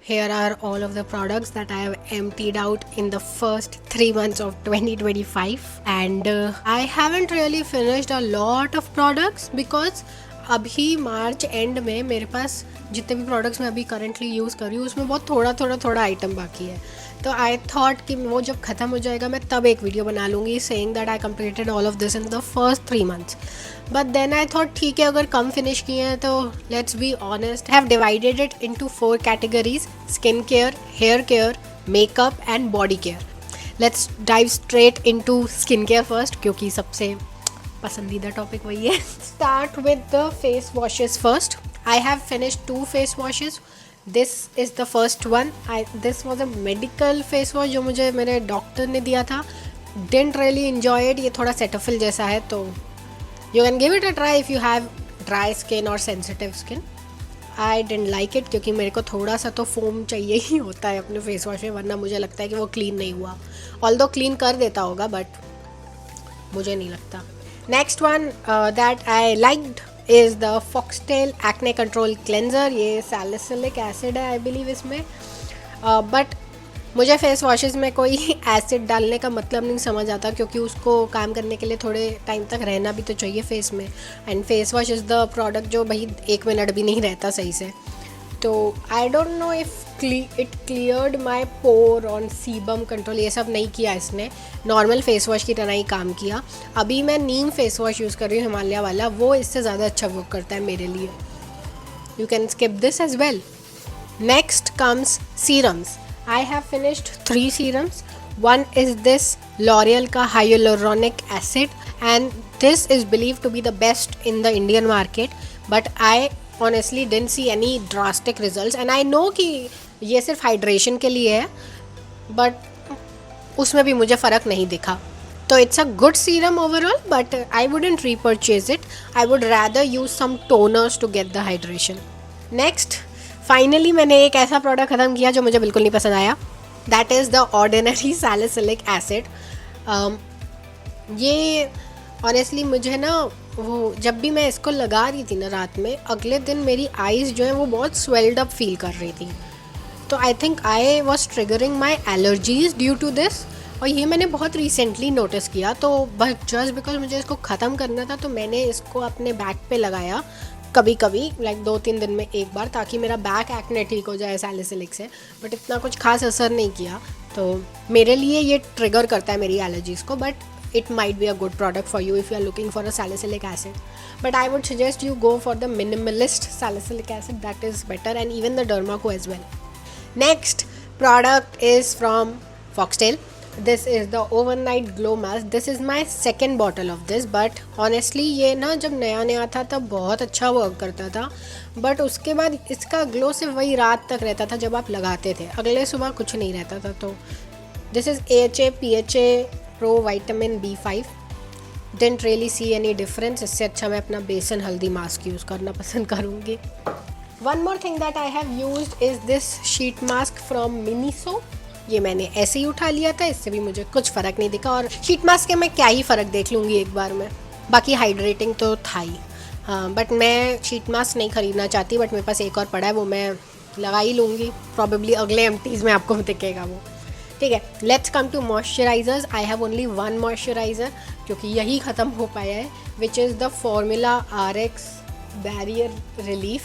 here are all of the products that I have emptied out in the first 3 months of 2025, and I haven't really finished a lot of products because अभी मार्च and में मेरे पास जितने भी products मैं अभी currently use कर रही हूँ उसमें बहुत थोड़ा आइटम बाकी है. तो आई थॉट कि वो जब ख़त्म हो जाएगा मैं तब एक वीडियो बना लूँगी saying that I completed all of this in the first 3 months. But then I thought ठीक है, अगर कम फिनिश किए हैं तो let's be honest, have divided it into 4 categories: skin care, hair care, makeup and body care. Let's dive straight into skin care first, क्योंकि सबसे पसंदीदा टॉपिक वही है. Start with the face washes first. I have finished 2 face washes. This is the first one. This was a medical face wash जो मुझे मेरे doctor ने दिया था. Didn't really enjoy it. ये थोड़ा सेटाफिल जैसा है, तो you can give it a try if you have dry skin और sensitive skin. I didn't like it क्योंकि मेरे को थोड़ा सा तो फोम चाहिए ही होता है अपने फेस वॉश में, वरना मुझे लगता है कि वो क्लीन नहीं हुआ. ऑल्दो क्लीन कर देता होगा बट मुझे नहीं लगता. Next one that I liked is the foxtail acne control cleanser. ये सैलिसिलिक एसिड है आई बिलीव इसमें, बट मुझे फेस वॉशेस में कोई एसिड डालने का मतलब नहीं समझ आता, क्योंकि उसको काम करने के लिए थोड़े टाइम तक रहना भी तो चाहिए फेस में. And face wash is the product जो भाई 1 मिनट भी नहीं रहता सही से. तो I don't know if it cleared my pore on sebum control. ये सब नहीं किया इसने, नॉर्मल फेस वॉश की तरह ही काम किया. अभी मैं नीम फेस वॉश यूज़ कर रही हूँ, हिमालय वाला. वो इससे ज़्यादा अच्छा वर्क करता है मेरे लिए. You can skip this as well. Next comes serums. I have finished 3 serums. One is this L'Oreal का hyaluronic acid, and this is believed to be the best in the Indian market. But I honestly didn't see any drastic results. And I know कि ये सिर्फ hydration के लिए है, but उसमें भी मुझे फ़र्क नहीं दिखा. तो it's a good serum overall, but I wouldn't repurchase it. I would rather use some toners to get the hydration. Next, finally मैंने एक ऐसा प्रोडक्ट ख़त्म किया जो मुझे बिल्कुल नहीं पसंद आया. That is the ordinary salicylic acid. ये ऑनेस्टली मुझे ना, वो जब भी मैं इसको लगा रही थी ना रात में, अगले दिन मेरी आईज़ जो है वो बहुत स्वेल्ड अप फील कर रही थी. तो I think I was triggering my allergies due to this. और ये मैंने बहुत रिसेंटली नोटिस किया. तो बट जस्ट बिकॉज मुझे इसको ख़त्म करना था तो मैंने इसको अपने बैक पे लगाया कभी कभी, लाइक 2-3 दिन में एक बार, ताकि मेरा बैक एक्ने ठीक हो जाए सैलिसिलिक से. बट इतना कुछ खास असर नहीं किया. तो मेरे लिए ये ट्रिगर करता है मेरी एलर्जीज़ को. But it might be a good product for you if you are looking for a salicylic acid. But I would suggest you go for the Minimalist salicylic acid. That is better, and even the Derma Co as well. Next product is from Foxtale. This is the overnight glow mask. This is my second bottle of this, but honestly ये ना जब नया था तब बहुत अच्छा work करता था. बट उसके बाद इसका ग्लो सिर्फ वही रात तक रहता था जब आप लगाते थे, अगले सुबह कुछ नहीं रहता था. तो this is AHA PHA Pro Vitamin B5. Didn't really see any difference. इससे अच्छा मैं अपना बेसन हल्दी मास्क यूज़ करना पसंद करूँगी. One more thing that I have used is this sheet mask from Miniso. ये मैंने ऐसे ही उठा लिया था, इससे भी मुझे कुछ फ़र्क नहीं दिखा. और शीट मास्क के मैं क्या ही फ़र्क देख लूँगी एक बार में. बाकी हाइड्रेटिंग तो था ही. हाँ, बट मैं शीट मास्क नहीं ख़रीदना चाहती. बट मेरे पास एक और पड़ा है, वो मैं लगा ही लूँगी. प्रॉबेबली अगले एम्प्टीज़ में आपको दिखेगा वो. ठीक है, let's come to moisturisers. I have only 1 moisturiser क्योंकि यही ख़त्म हो पाया है, which is the formula RX barrier relief.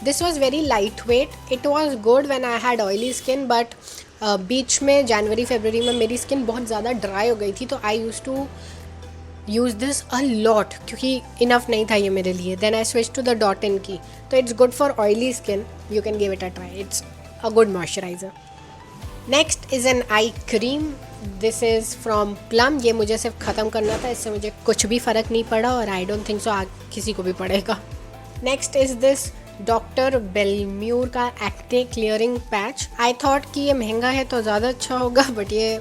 This was very light weight. It was good when I had oily skin, but बीच में जनवरी फरवरी में मेरी स्किन बहुत ज़्यादा ड्राई हो गई थी. तो आई use to use this a lot क्योंकि इनफ नहीं था ये मेरे लिए. Then I switch to the dot in की. तो it's good for oily skin. You can give it a try. It's a good moisturiser. Next is an eye cream. This is from plum. ये मुझे सिर्फ ख़त्म करना था, इससे मुझे कुछ भी फ़र्क नहीं पड़ा और आई डोंट थिंक सो किसी को भी पड़ेगा. नेक्स्ट इज़ दिस डॉक्टर बेलम्यूर का acne clearing patch. I thought कि ये महंगा है तो ज़्यादा अच्छा होगा, बट ये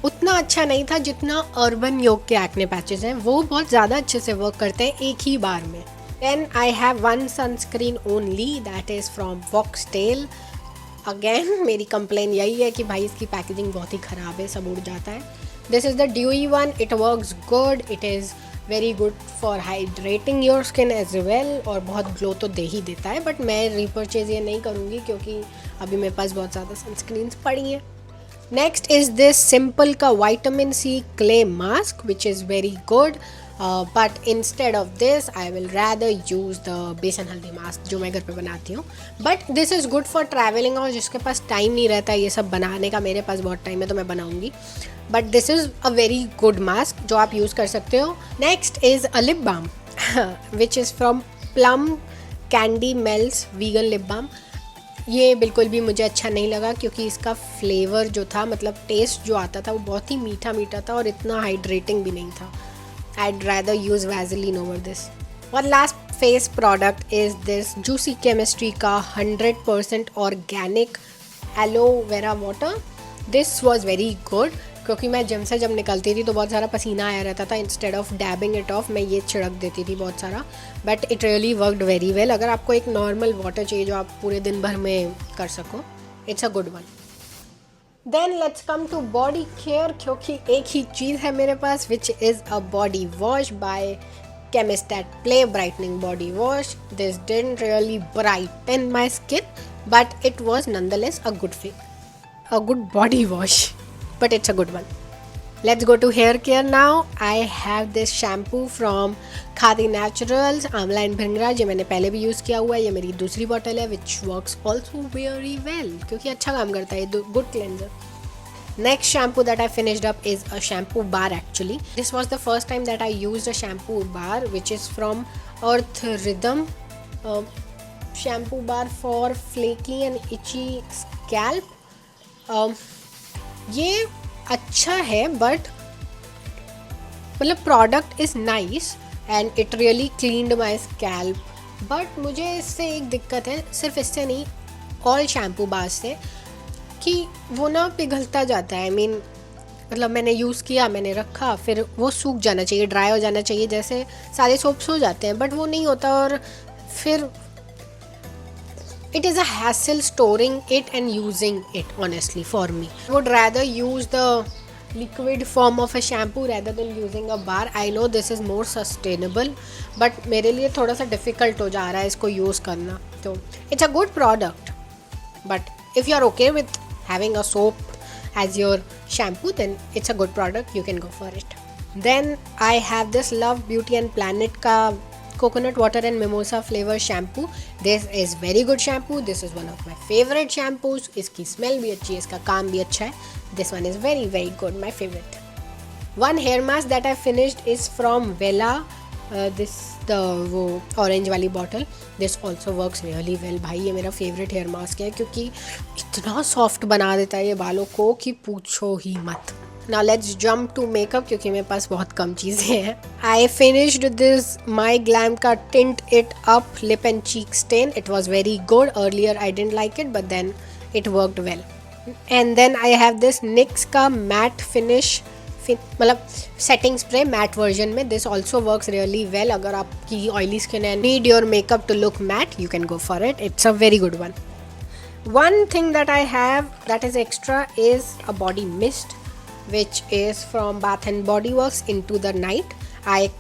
उतना अच्छा नहीं था जितना अर्बन योग के एक्ने पैचेस हैं. वो बहुत ज़्यादा अच्छे से वर्क करते हैं एक ही बार में. Then I have 1 sunscreen only. That is from Foxtale. Again मेरी कंप्लेन यही है कि भाई इसकी पैकेजिंग बहुत ही ख़राब है, सब उड़ जाता है. This is the dewy one. It works good. It is very good for hydrating your skin as well, और बहुत ग्लो तो दे ही देता है. बट मैं रीपर्चेज ये नहीं करूँगी क्योंकि अभी मेरे पास बहुत ज़्यादा सनस्क्रीन्स पड़ी हैं. नेक्स्ट इज़ दिस सिंपल का vitamin C clay mask which is very good. But instead of this I will rather use the besan haldi mask जो मैं घर पे बनाती हूँ. But this is good for travelling, और जिसके पास टाइम नहीं रहता ये सब बनाने का. मेरे पास बहुत टाइम है तो मैं बनाऊँगी. But this is a very good mask जो आप यूज़ कर सकते हो. Next is a lip balm which is from Plum Candy Melts vegan lip balm. ये बिल्कुल भी मुझे अच्छा नहीं लगा क्योंकि इसका फ्लेवर जो था, मतलब टेस्ट जो आता था वो बहुत ही मीठा मीठा था और इतना हाइड्रेटिंग भी नहीं था. I'd rather use Vaseline over this. One last face product is this Juicy Chemistry का 100% organic aloe vera water. This was very good क्योंकि मैं जिम से जब निकलती थी तो बहुत सारा पसीना आया रहता था. इंस्टेड ऑफ डैबिंग इट ऑफ मैं ये छिड़क देती थी बहुत सारा. But it really worked very well. अगर आपको एक नॉर्मल वाटर चाहिए जो आप पूरे दिन भर में कर सको, it's a good one. Then let's come to body care, क्योंकि एक ही चीज़ है मेरे पास which is a body wash by Chemist at Play brightening body wash. This didn't really brighten my skin, but it was nonetheless a good body wash, but it's a good one. Let's go to hair care now. I have this shampoo from Khadi Naturals आंवला and भृंगराज. ये मैंने पहले भी use किया हुआ है. ये मेरी दूसरी बॉटल है which works also very well क्योंकि अच्छा काम करता है. good cleanser. Next shampoo that I finished up is a shampoo bar actually. This was the first time that I used a shampoo bar which is from Earth Rhythm. Shampoo bar for flaky and itchy scalp. ये अच्छा है but मतलब product is nice and it really cleaned my scalp. But मुझे इससे एक दिक्कत है, सिर्फ इससे नहीं ऑल शैम्पू बार से, कि वो ना पिघलता जाता है. मतलब मैंने यूज़ किया, मैंने रखा, फिर वो सूख जाना चाहिए, ड्राई हो जाना चाहिए जैसे सारे सोप्स हो जाते हैं, बट वो नहीं होता. और फिर it is a hassle storing it and using it honestly for me. I would rather use the liquid form of a shampoo rather than using a bar. I know this is more sustainable but मेरे लिए थोड़ा सा difficult हो जा रहा है इसको use करना. तो it's a good product but if you are okay with having a soap as your shampoo then it's a good product, you can go for it. Then I have this Love Beauty and Planet का coconut water and mimosa flavor shampoo. This is very good shampoo. This is one of my favorite shampoos. इसकी smell भी अच्छी है, इसका काम भी अच्छा है. This one is very very good, my favorite. One hair mask that I finished is from Vela. वो orange वाली bottle. This also works really well. भाई ये मेरा favorite hair mask है क्योंकि इतना soft बना देता है ये बालों को कि पूछो ही मत. Now let's jump to makeup क्योंकि मेरे पास बहुत कम चीज़ें हैं. I finished this My Glam का Tint It Up Lip and Cheek Stain. It was very good. Earlier I didn't like it but then it worked well. And then I have this NYX का Matte Finish मतलब setting spray matte version में. This also works really well. अगर आपकी oily skin and need your makeup to look matte, you can go for it. It's a very good one. One thing that I have that is extra is a body mist which is from Bath and Body Works Into the Night. I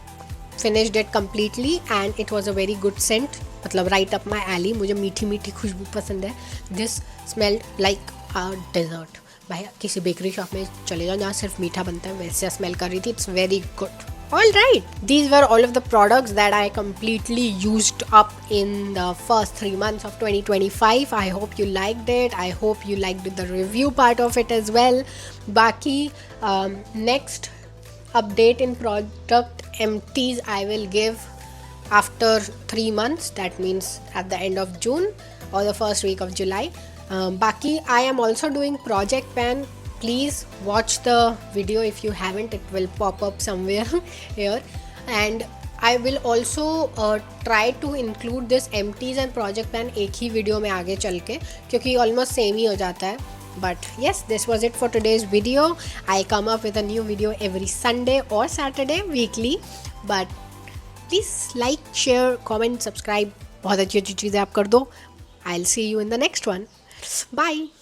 finished it completely and it was a very good scent. मतलब right up my alley. मुझे मीठी मीठी खुशबू पसंद है. This smelled like a dessert. भाई किसी bakery shop में चले जाओ जहाँ सिर्फ मीठा बनता है, वैसे स्मेल कर रही थी. It's very good. Alright, these were all of the products that I completely used up in the first 3 months of 2025. I hope you liked it. I hope you liked the review part of it as well. Baki, next update in product empties I will give after 3 months. That means at the end of June or the first week of July. Baki, I am also doing Project Pan. Please watch the video if you haven't. It will pop up somewhere here. And I will also try to include this empties and project plan एक ही video में आगे चल के, क्योंकि almost same ही हो जाता है. But yes, this was it for today's video. I come up with a new video every Sunday or Saturday weekly. But please like, share, comment, subscribe. बहुत अच्छी अच्छी चीज़ें आप कर दो. I'll see you in the next one. Bye.